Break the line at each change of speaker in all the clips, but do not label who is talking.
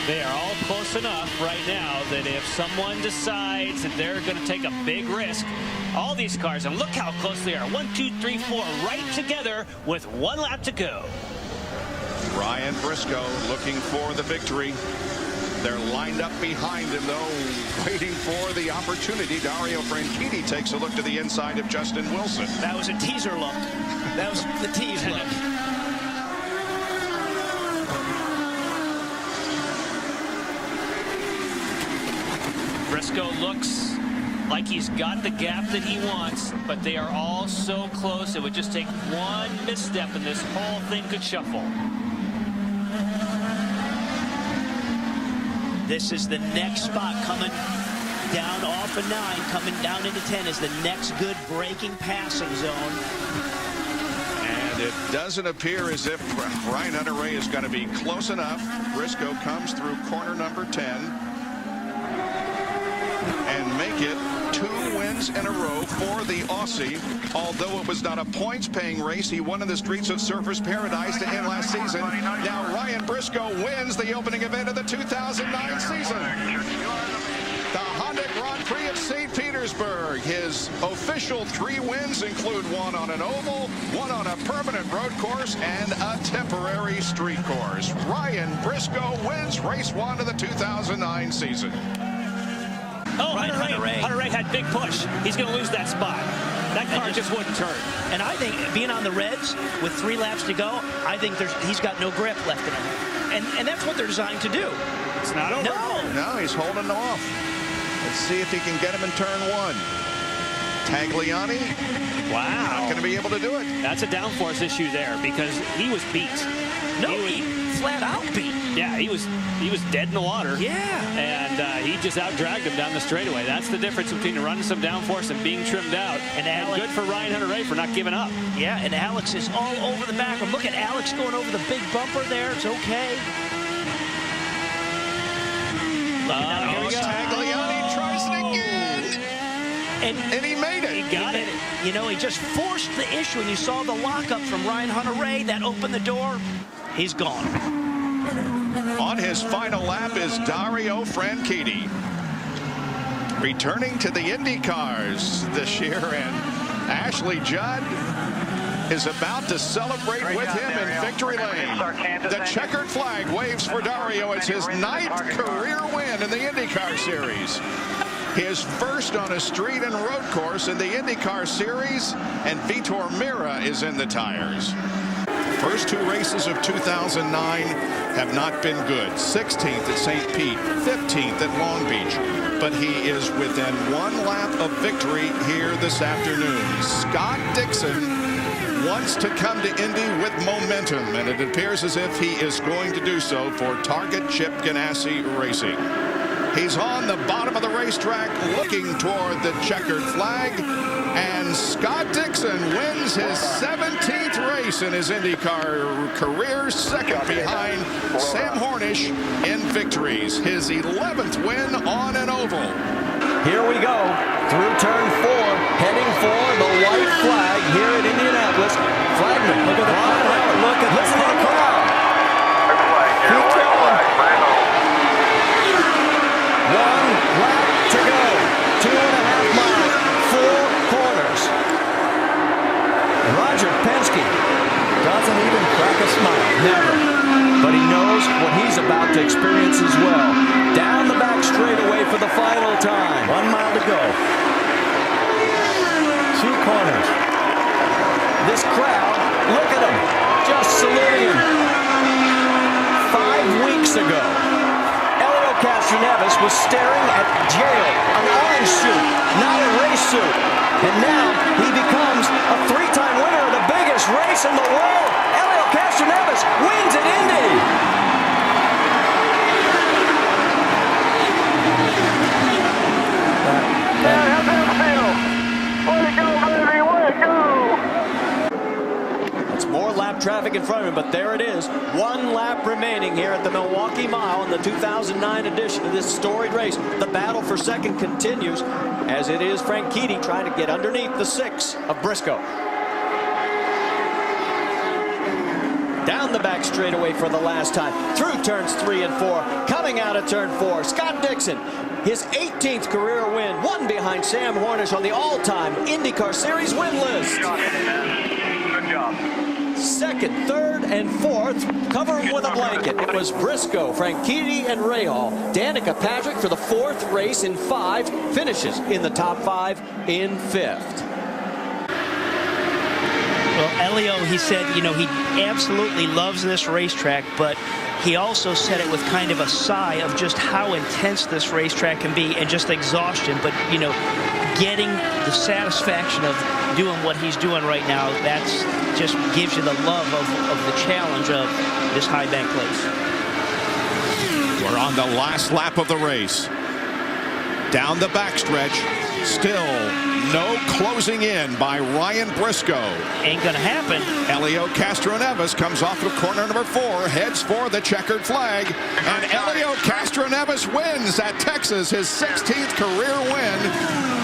They are all close enough right now that if someone decides that they're going to take a big risk, all these cars, and look how close they are. 1, 2, 3, 4, right together with 1 lap to go.
Ryan Briscoe looking for the victory. They're lined up behind him, though, waiting for the opportunity. Dario Franchitti takes a look to the inside of Justin Wilson.
That was a teaser look. That was the tease look. Briscoe looks like he's got the gap that he wants, but they are all so close. It would just take one misstep and this whole thing could shuffle.
This is the next spot coming down off of 9, coming down into 10 is the next good braking passing zone.
And it doesn't appear as if Ryan Hunter-Reay is going to be close enough. Briscoe comes through corner number 10 and make it 2 wins in a row for the Aussie. Although it was not a points-paying race, he won in the streets of Surfers Paradise to end last season. Now Ryan Briscoe wins the opening event of the 2009 season. The Honda Grand Prix of St. Petersburg. His official 3 wins include 1 on an oval, 1 on a permanent road course, and a temporary street course. Ryan Briscoe wins race 1 of the 2009 season.
Oh, Hunter-Reay had big push. He's going to lose that spot. That car just wouldn't turn.
And I think being on the Reds with 3 laps to go, I think he's got no grip left in him. And that's what they're designed to do.
It's not over.
No, he's holding off. Let's see if he can get him in turn 1. Tagliani.
Wow.
Not going to be able to do it.
That's a downforce issue there because he was beat.
He flat out beat.
Yeah, he was dead in the water.
Yeah.
And he just out-dragged him down the straightaway. That's the difference between running some downforce and being trimmed out. And good for Ryan Hunter-Reay for not giving up.
Yeah, and Alex is all over the back. Look at Alex going over the big bumper there. It's okay.
Here we go.
Tagliani tries it again. And he made it.
He got it.
You know, he just forced the issue, and you saw the lockup from Ryan Hunter-Reay that opened the door. He's gone.
On his final lap is Dario Franchitti. Returning to the IndyCars this year, and Ashley Judd is about to celebrate with him in victory lane. The checkered flag waves for Dario. It's his 9th career win in the IndyCar Series. His first on a street and road course in the IndyCar Series, and Vitor Meira is in the tires. First 2 races of 2009 have not been good. 16th at St. Pete, 15th at Long Beach. But he is within 1 lap of victory here this afternoon. Scott Dixon wants to come to Indy with momentum, and it appears as if he is going to do so for Target Chip Ganassi Racing. He's on the bottom of the racetrack looking toward the checkered flag, and Scott Dixon wins his 17th race in his IndyCar career, second behind Sam Hornish in victories. His 11th win on an oval.
Here we go through turn 4, heading for the white flag here at Indianapolis. Flagman, look at the crowd. Look at the crowd. Keep going. 1 lap to go. 2.5 miles, 4 corners. And Roger Penske doesn't even crack a smile. Never. But he knows what he's about to experience as well. Down the back straightaway for the final time. 1 mile to go. 2 corners. This crowd, look at him, just saluting him. 5 weeks ago, Castroneves was staring at jail, an orange suit, not a race suit. And now he becomes a 3-time winner of the biggest race in the world. Elio Castroneves wins at Indy. More lap traffic in front of him, but there it is. 1 lap remaining here at the Milwaukee Mile in the 2009 edition of this storied race. The battle for second continues as it is Franchitti trying to get underneath the 6 of Briscoe. Down the back straightaway for the last time. Through turns 3 and 4. Coming out of turn 4. Scott Dixon, his 18th career win. One behind Sam Hornish on the all-time IndyCar Series win list.
Good job, man. Good job.
Second, third, and fourth, cover him with a blanket. It was Briscoe, Franchitti, and Rahal. Danica Patrick for the 4th race in 5, finishes in the top 5 in 5th.
Well, Elio, he said, you know, he absolutely loves this racetrack, but he also said it with kind of a sigh of just how intense this racetrack can be and just exhaustion. But, you know, getting the satisfaction of doing what he's doing right now, that's just gives you the love of the challenge of this high bank place.
We're on the last lap of the race. Down the backstretch, still no closing in by Ryan Briscoe.
Ain't gonna happen.
Elio Castroneves comes off of corner number 4, heads for the checkered flag, and Elio Castroneves wins at Texas, his 16th career win,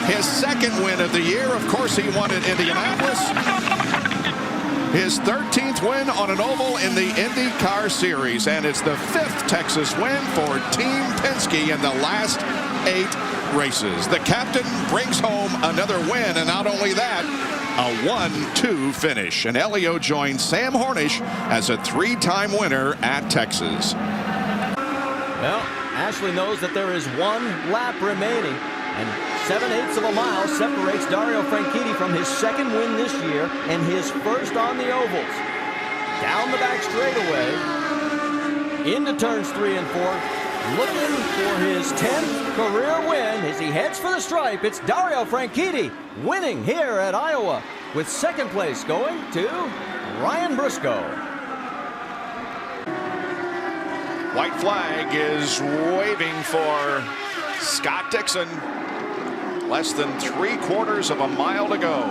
his 2nd win of the year. Of course, he won at Indianapolis. His 13th win on an oval in the IndyCar Series, and it's the 5th Texas win for Team Penske in the last 8 races. The captain brings home another win, and not only that, a 1-2 finish. And Elio joins Sam Hornish as a 3-time winner at Texas.
Well, Ashley knows that there is 1 lap remaining, and 7/8 of a mile separates Dario Franchitti from his 2nd win this year and his 1st on the ovals. Down the back straightaway, into turns 3 and 4, looking for his 10th career win as he heads for the stripe. It's Dario Franchitti winning here at Iowa, with 2nd place going to Ryan Briscoe.
White flag is waving for Scott Dixon. Less than 3/4 of a mile to go.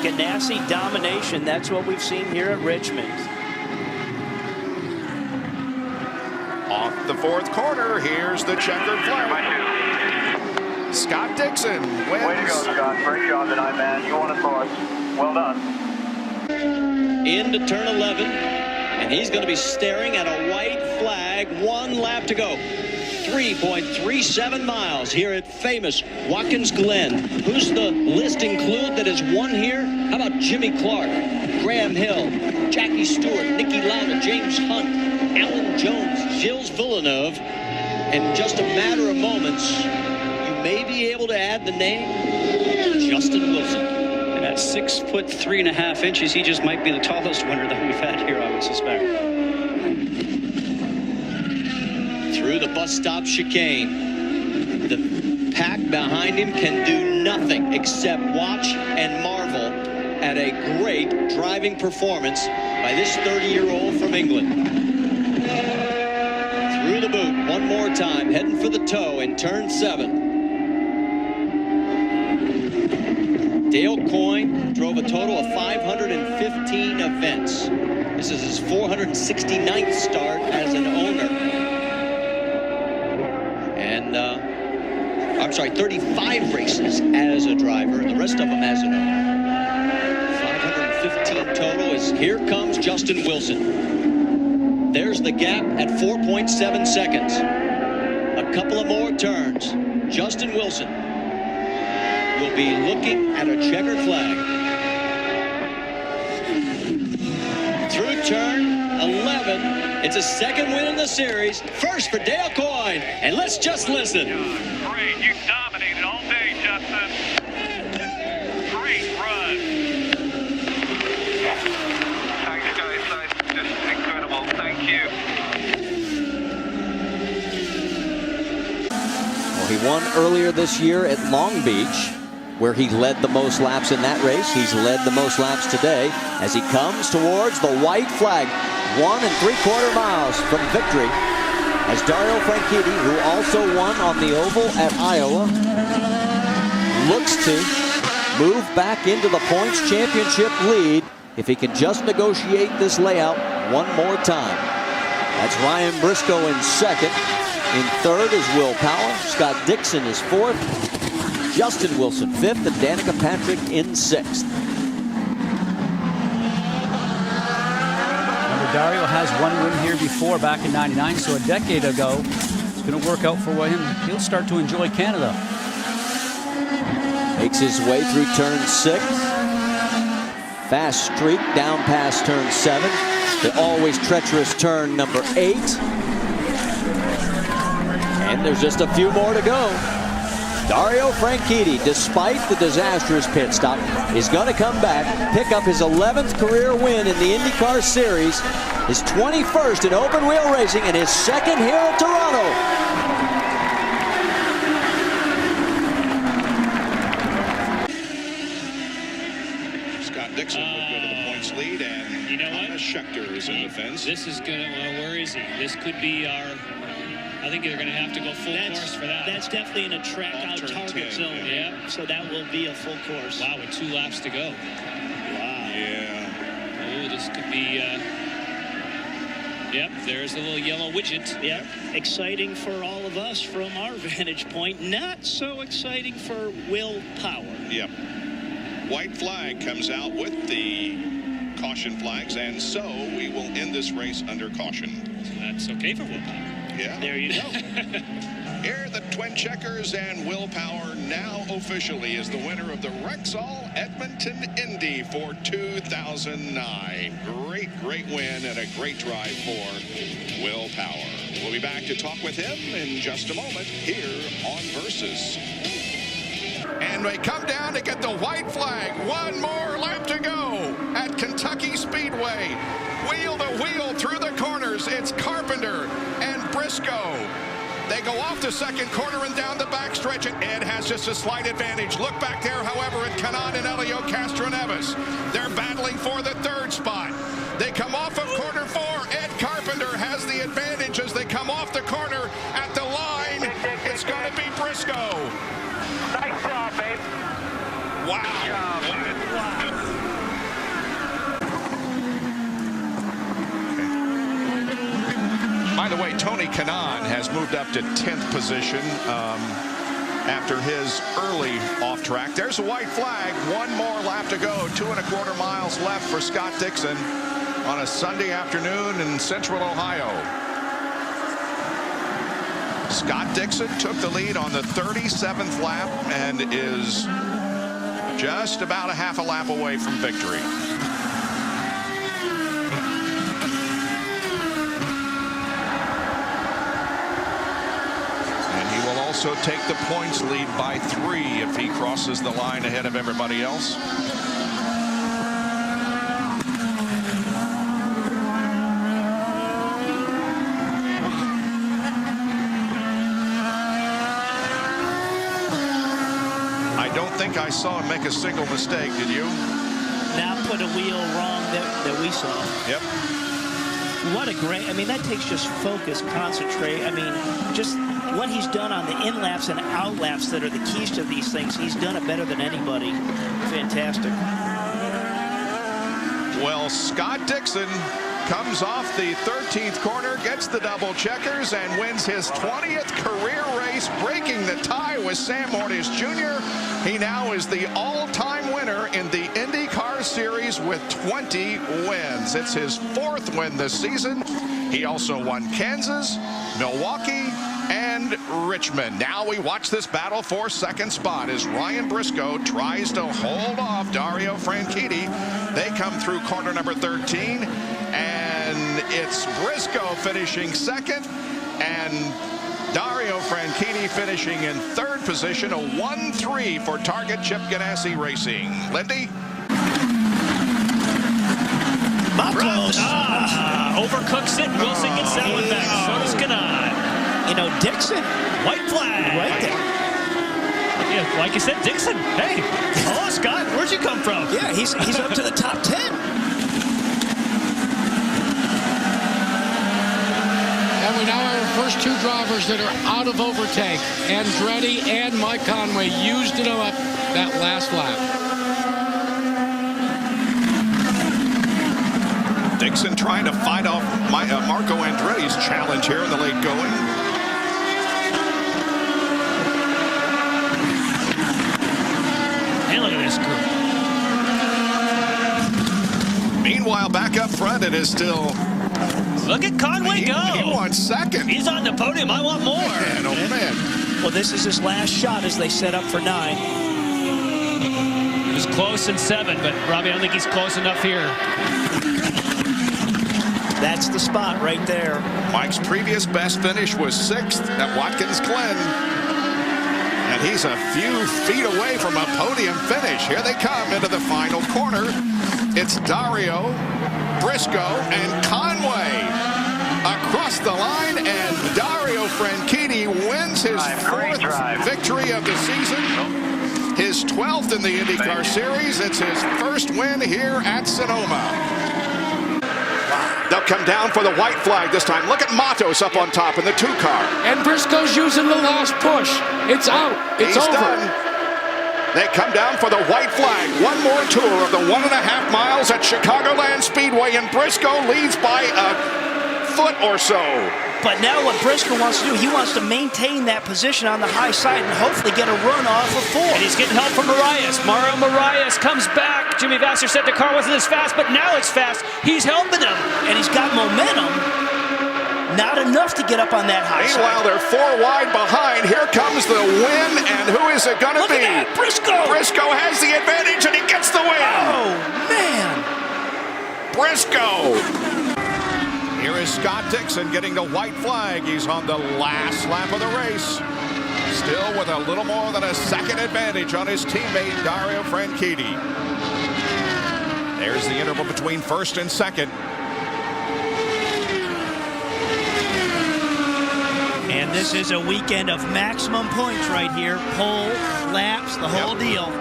Ganassi domination, that's what we've seen here at Richmond.
Off the 4th corner, here's the checkered flag. Scott Dixon wins.
Way to go, Scott. Great job tonight, man. You won it for us. Well done.
Into turn 11, and he's going to be staring at a white flag. 1 lap to go. 3.37 miles here at famous Watkins Glen. Who's the list include that has won here? How about Jimmy Clark, Graham Hill, Jackie Stewart, Nicky Lauda, James Hunt, Alan Jones, Gilles Villeneuve. In just a matter of moments, you may be able to add the name Justin Wilson.
And at 6'3.5" he just might be the tallest winner that we've had here, I would suspect.
Through the bus stop chicane, the pack behind him can do nothing except watch and marvel at a great driving performance by this 30-year-old from England. Through the boot one more time, heading for the toe in turn 7. Dale Coyne drove a total of 515 events. This is his 469th start as an owner. And, I'm sorry, 35 races as a driver, and the rest of them as an owner. 515 total as here comes Justin Wilson. There's the gap at 4.7 seconds. A couple of more turns. Justin Wilson will be looking at a checkered flag. Through turn 11, it's a 2nd win in the series. First for Dale Coyne, and let's just listen.
Great, you dominated all day, Justin. Great run. Thanks, guys. That's just incredible. Thank you.
Well, he won earlier this year at Long Beach, where he led the most laps in that race. He's led the most laps today as he comes towards the white flag. 1 3/4 miles from victory as Dario Franchitti, who also won on the oval at Iowa, looks to move back into the points championship lead if he can just negotiate this layout one more time. That's Ryan Briscoe in 2nd. In 3rd is Will Power. Scott Dixon is 4th. Justin Wilson 5th, and Danica Patrick in 6th.
Dario has one win here before, back in '99, so a decade ago. It's going to work out for him. He'll start to enjoy Canada.
Makes his way through turn 6. Fast streak down past turn 7. The always treacherous turn number 8. And there's just a few more to go. Dario Franchitti, despite the disastrous pit stop, is going to come back, pick up his 11th career win in the IndyCar Series, his 21st in open wheel racing, and his 2nd here at Toronto.
Scott Dixon would go to the points lead, and
you know what?
Schechter is in the fence.
This is going to, where is he? This could be our, I think they're going to have to go full course for that.
That's definitely in a track out target zone.
Yeah.
So that will be a full course.
Wow, with 2 laps to go.
Wow.
Yeah.
Oh, this could be, yep, there's a little yellow widget.
Yep, exciting for all of us from our vantage point. Not so exciting for Will Power.
Yep. White flag comes out with the caution flags, and so we will end this race under caution.
That's okay for Will Power.
Yeah.
There you go.
Here the Twin Checkers, and Will Power now officially is the winner of the Rexall Edmonton Indy for 2009. Great win and a great drive for Will Power. We'll be back to talk with him in just a moment here on Versus. And we come down to get the white flag. One more lap to go at Kentucky Speedway. Wheel to wheel through the corners. It's Carpenter and Briscoe. They go off the second corner and down the backstretch. Ed has just a slight advantage. Look back there, however, at Kanaan and Elio Castroneves. They're battling for the 3rd spot. They come off of corner 4. Ed Carpenter has the advantage as they come off the corner at the line. It's going to be Briscoe.
Nice job, babe.
Wow. By the way, Tony Kanaan has moved up to 10th position after his early off track. There's a white flag. One more lap to go. 2 1/4 miles left for Scott Dixon on a Sunday afternoon in Central Ohio. Scott Dixon took the lead on the 37th lap and is just about a half a lap away from victory. And he will also take the points lead by 3 if he crosses the line ahead of everybody else. I saw him make a single mistake. Did you?
Not put a wheel wrong that we saw.
Yep.
What a great, I mean, that takes just focus, concentrate. I mean, just what he's done on the in-laps and out-laps that are the keys to these things. He's done it better than anybody. Fantastic.
Well, Scott Dixon comes off the 13th corner, gets the double checkers, and wins his 20th career race, breaking the tie with Sam Mortis Jr. He now is the all-time winner in the IndyCar Series with 20 wins. It's his 4th win this season. He also won Kansas, Milwaukee, and Richmond. Now we watch this battle for 2nd spot as Ryan Briscoe tries to hold off Dario Franchitti. They come through corner number 13, and it's Briscoe finishing 2nd, and Dario Franchitti finishing in 3rd position, a 1-3 for Target Chip Ganassi Racing. Lindy?
Overcooks it. Wilson gets that one back. So does Kanaan.
You know, Dixon.
White flag.
Right there.
Yeah, like you said, Dixon. Hey, hello, Scott. Where'd you come from?
Yeah, he's up to the top 10.
And we now have our first 2 drivers that are out of overtake. Andretti and Mike Conway used it up that last lap.
Dixon trying to fight off Marco Andretti's challenge here in the late going.
Hey, look at this group.
Meanwhile, back up front, it is still
Look at Conway go.
He won second.
He's on the podium. I want more.
Man, oh, man.
Well, this is his last shot as they set up for 9.
He was close in 7, but Robbie, I don't think he's close enough here.
That's the spot right there.
Mike's previous best finish was 6th at Watkins Glen. And he's a few feet away from a podium finish. Here they come into the final corner. It's Dario, Briscoe, and Conway across the line, and Dario Franchitti wins his 4th victory of the season. His 12th in the IndyCar Series. It's his first win here at Sonoma. They'll come down for the white flag this time. Look at Matos up on top in the 2 car.
And Briscoe's using the last push. It's out. It's over.
Done. They come down for the white flag. One more tour of the 1.5 miles at Chicagoland Speedway, and Briscoe leads by a foot or so.
But now what Briscoe wants to do, he wants to maintain that position on the high side and hopefully get a run off of 4.
And he's getting help from Marias. Mario Marias comes back. Jimmy Vasser said the car wasn't as fast, but now it's fast. He's helping him.
And he's got momentum. Not enough to get up on that high
Meanwhile,
side.
they're 4 wide behind. Here comes the win, and who is it going to be?
Look at that, Briscoe!
Briscoe has the advantage, and he gets the win.
Oh, man.
Briscoe. Here is Scott Dixon getting the white flag. He's on the last lap of the race. Still with a little more than a second advantage on his teammate, Dario Franchitti. There's the interval between 1st and 2nd.
And this is a weekend of maximum points right here. Pole, laps, the whole deal.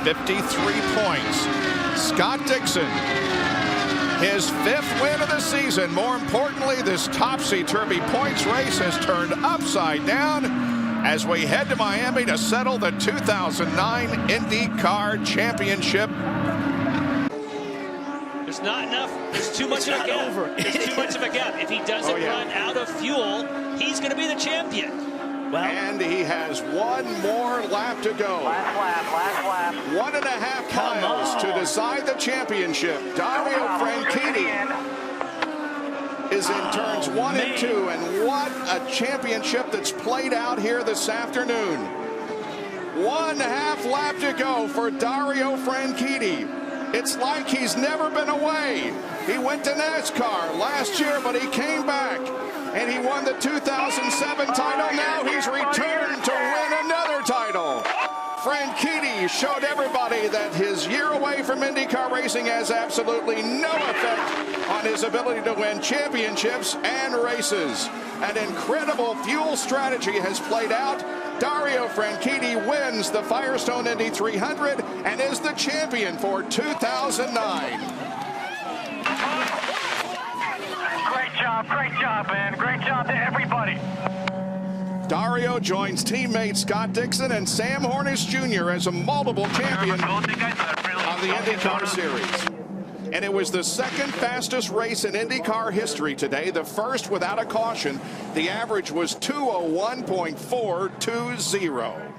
53 points. Scott Dixon, his 5th win of the season. More importantly, this topsy-turvy points race has turned upside down as we head to Miami to settle the 2009 IndyCar Championship.
There's not enough. There's too much of a gap. There's too much of a gap. If he doesn't run out of fuel, he's going to be the champion.
Well,
and he has one more lap to go.
Last lap.
1.5 miles to decide the championship. Dario Franchitti is in turns 1 and 2, and what a championship that's played out here this afternoon. 1.5 lap to go for Dario Franchitti. It's like he's never been away. He went to NASCAR last year, but he came back, and he won the 2007 title. Now he's returned to win another title. Franchitti showed everybody that his year away from IndyCar racing has absolutely no effect on his ability to win championships and races. An incredible fuel strategy has played out. Dario Franchitti wins the Firestone Indy 300 and is the champion for 2009.
Great job, man. Great job to everybody.
Dario joins teammate Scott Dixon and Sam Hornish Jr. as a multiple champion of the IndyCar Series. And it was the 2nd fastest race in IndyCar history today, the first without a caution. The average was 2:01.420.